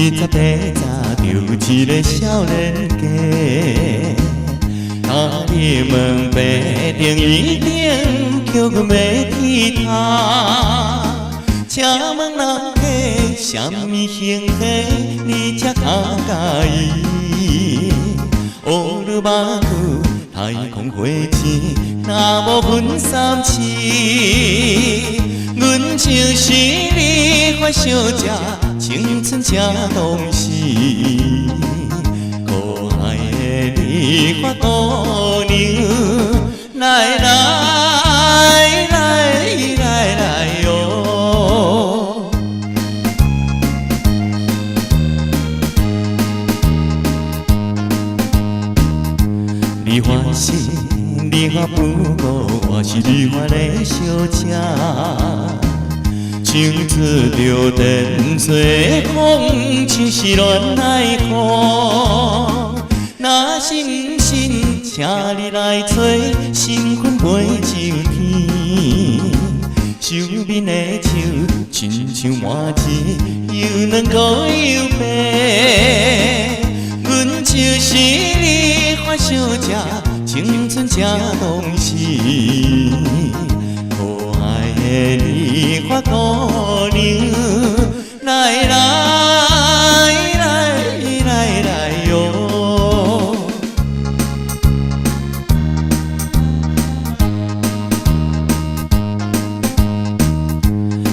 20岁早就一个少年家，他的门白顶一定叫阮要去他。请问人家什么形体，你才较介意？乌鲁巴古太空火箭，若无分三次，阮就是你发小姐，青春这东西。可爱的你发姑娘，来来来来来哟！你欢喜，你我不过，我是你我的小姐。唱出着电吹风，像是恋爱歌。若是不信，请你来找，身份飞上天。手边的手，亲像麻糍，又软又又白。阮就是你发小姐，青春这东西。可爱的你发姑娘，来来来来来哟！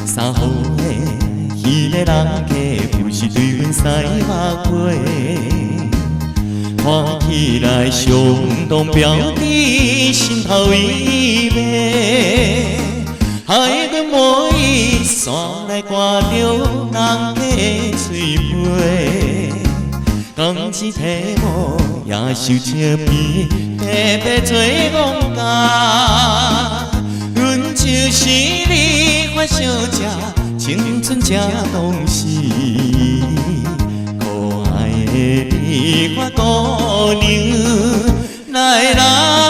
三号的迄个人家，就是对阮西目花。看起来相当标致，心头微微，害阮无意煞来挂着人家嘴皮。工钱摕无也受笑皮，白白做戆家。阮就是你发小姐，青春这东西。可爱的你发姑娘，来来。